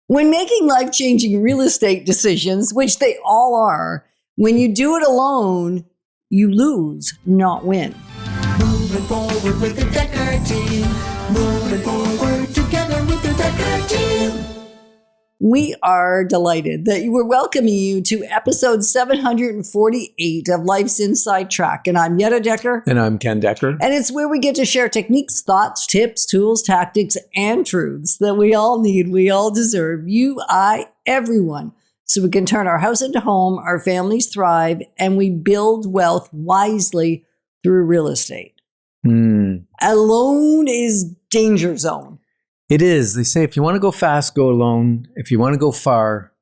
When making life-changing real estate decisions, which they all are, when you do it alone, you lose, not win. Moving forward with the Dekker team. Moving forward together with the Dekker team. We are delighted that we're welcoming you to episode 748 of Life's Inside Track. And I'm Yetta Dekker. And I'm Ken Dekker. And it's where we get to share techniques, thoughts, tips, tools, tactics, and truths that we all need, we all deserve, you, I, everyone, so we can turn our house into home, our families thrive, and we build wealth wisely through real estate. Alone is danger zone. It is. They say if you want to go fast, go alone. If you want to go far,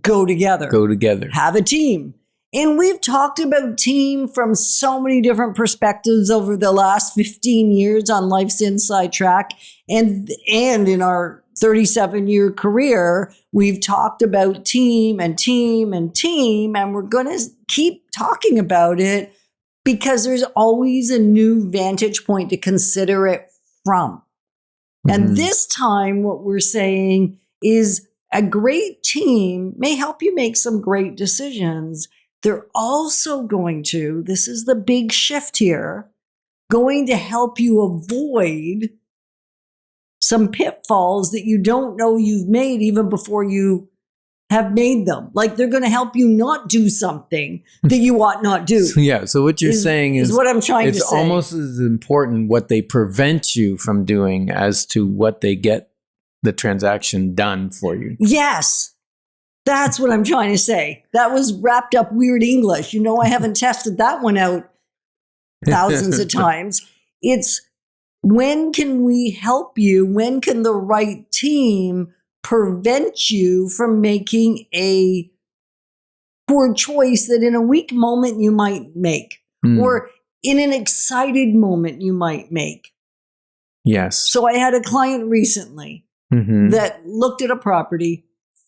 go together. Go together. Have a team. And we've talked about team from so many different perspectives over the last 15 years on Life's Inside Track. And in our 37-year career, we've talked about team and team and team. And we're going to keep talking about it because there's always a new vantage point to consider it from. And this time, what we're saying is a great team may help you make some great decisions. They're also going to, this is the big shift here, going to help you avoid some pitfalls that you don't know you've made even before you have made them. Like they're going to help you not do something that you ought not do. So what you're saying is what I'm trying to say. It's almost as important what they prevent you from doing as to what they get the transaction done for you. Yes. That's what I'm trying to say. That was wrapped up weird English. You know, I haven't tested that one out thousands of times. It's when can we help you? When can the right team prevent you from making a poor choice that in a weak moment you might make or in an excited moment you might make? Yes. So I had a client recently that looked at a property,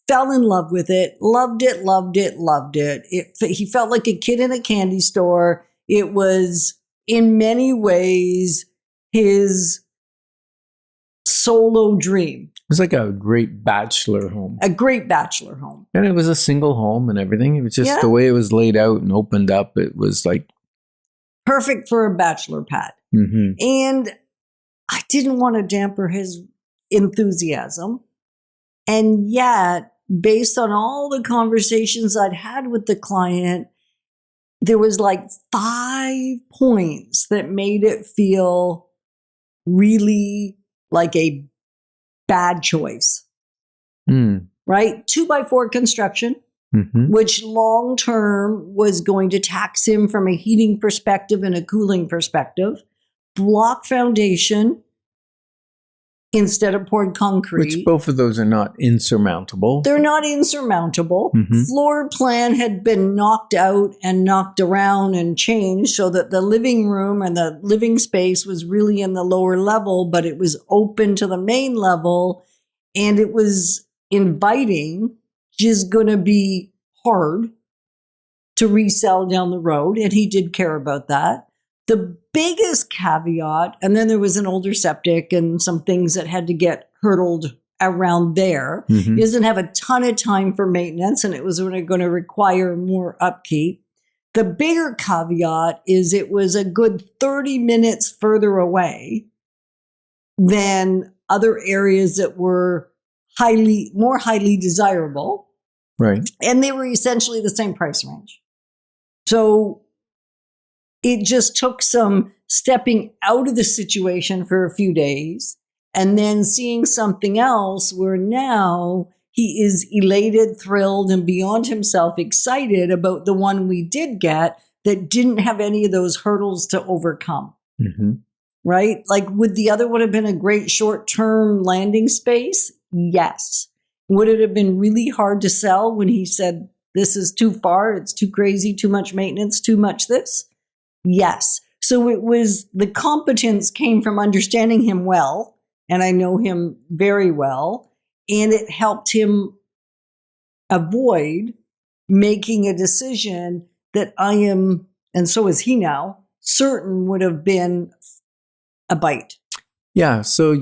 fell in love with it, loved it, loved it, loved it. He felt like a kid in a candy store. It was in many ways his solo dream. It was like a great bachelor home. A great bachelor home. And it was a single home and everything. It was just the way it was laid out and opened up. It was like perfect for a bachelor pad. And I didn't want to damper his enthusiasm. And yet, based on all the conversations I'd had with the client, there was like 5 points that made it feel really like a bad choice, right? 2x4 construction, which long-term was going to tax him from a heating perspective and a cooling perspective. Block foundation instead of poured concrete. Which both of those are not insurmountable. They're not insurmountable. Floor plan had been knocked out and knocked around and changed so that the living room and the living space was really in the lower level, but it was open to the main level and it was inviting, just going to be hard to resell down the road. And he did care about that. The biggest caveat, and then there was an older septic and some things that had to get hurdled around there. He doesn't have a ton of time for maintenance and it was going to require more upkeep. The bigger caveat is it was a good 30 minutes further away than other areas that were more highly desirable. Right. And they were essentially the same price range. So it just took some stepping out of the situation for a few days and then seeing something else where now he is elated, thrilled, and beyond himself excited about the one we did get that didn't have any of those hurdles to overcome. Right? Like, would the other one have been a great short-term landing space? Yes. Would it have been really hard to sell when he said, this is too far, it's too crazy, too much maintenance, too much this? Yes. So it was, the competence came from understanding him well, and I know him very well, and it helped him avoid making a decision that I am, and so is he now, certain would have been a bite. Yeah. So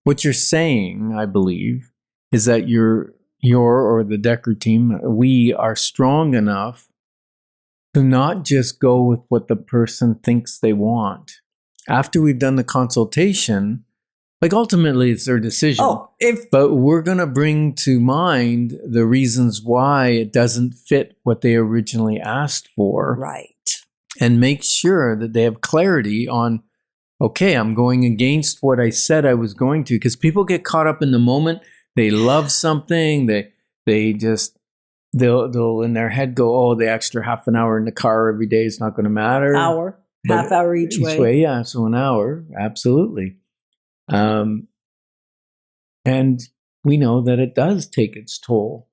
what you're saying, I believe, is that your or the Dekker team, we are strong enough to not just go with what the person thinks they want. After we've done the consultation, like ultimately it's their decision. But we're going to bring to mind the reasons why it doesn't fit what they originally asked for. Right. And make sure that they have clarity on, okay, I'm going against what I said I was going to, because people get caught up in the moment. They love something. They'll in their head go, oh, the extra half an hour in the car every day is not going to matter. Half hour each way. Yeah, so an hour, absolutely. And we know that it does take its toll.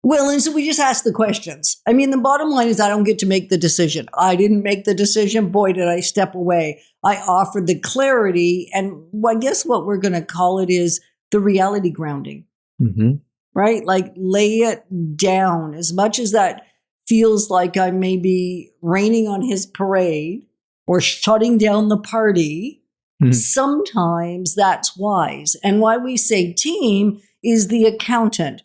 Well, and so we just ask the questions. I mean, the bottom line is I don't get to make the decision. I didn't make the decision. Boy, did I step away. I offered the clarity. And I guess what we're going to call it is the reality grounding, right? Like lay it down. As much as that feels like I may be raining on his parade or shutting down the party, sometimes that's wise. And why we say team is the accountant,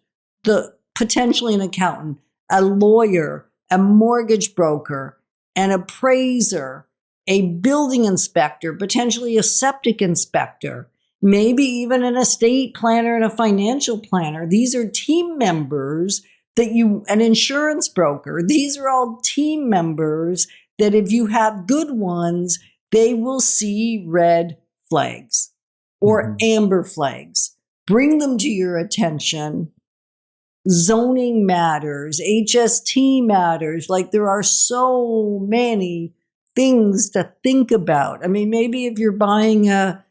potentially an accountant, a lawyer, a mortgage broker, an appraiser, a building inspector, potentially a septic inspector, maybe even an estate planner and a financial planner. These are team members an insurance broker. These are all team members that if you have good ones, they will see red flags or amber flags. Bring them to your attention. Zoning matters, HST matters. Like there are so many things to think about. I mean, maybe if you're buying a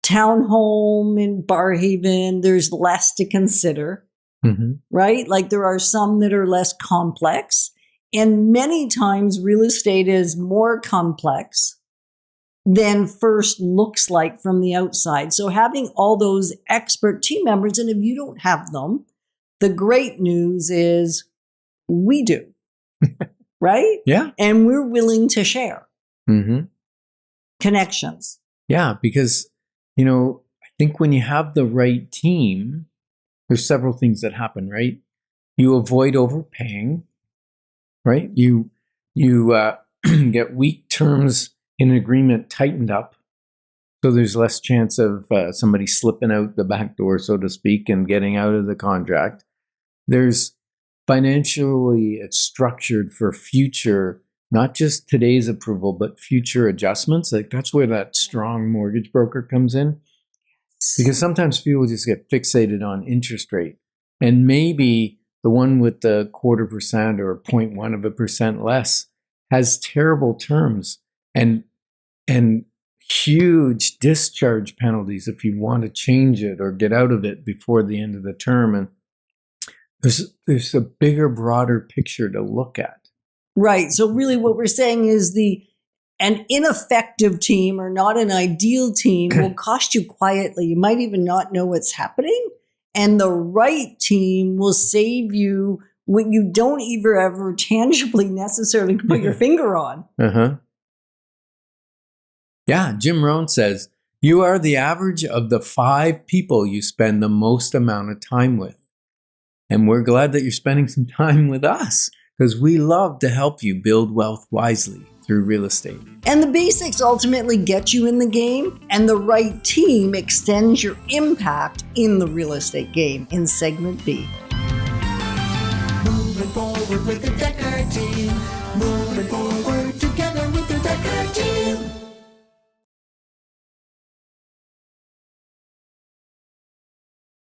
townhome in Barrhaven, there's less to consider, right? Like there are some that are less complex. And many times real estate is more complex than first looks like from the outside. So having all those expert team members, and if you don't have them, the great news is we do, right? Yeah. And we're willing to share connections. Yeah, because, I think when you have the right team, there's several things that happen, right? You avoid overpaying, right? You get weak terms in an agreement tightened up. So there's less chance of somebody slipping out the back door, so to speak, and getting out of the contract. There's financially, it's structured for future, not just today's approval, but future adjustments. Like that's where that strong mortgage broker comes in. Because sometimes people just get fixated on interest rate. And maybe the one with the 0.25% or 0.1% less has terrible terms and huge discharge penalties if you want to change it or get out of it before the end of the term. And there's a bigger, broader picture to look at. Right. So really what we're saying is an ineffective team or not an ideal team will cost you quietly. You might even not know what's happening. And the right team will save you what you don't even ever tangibly necessarily put your finger on. Yeah, Jim Rohn says, you are the average of the 5 people you spend the most amount of time with. And we're glad that you're spending some time with us because we love to help you build wealth wisely through real estate. And the basics ultimately get you in the game, and the right team extends your impact in the real estate game in segment B. Moving forward with the Dekker team. Moving forward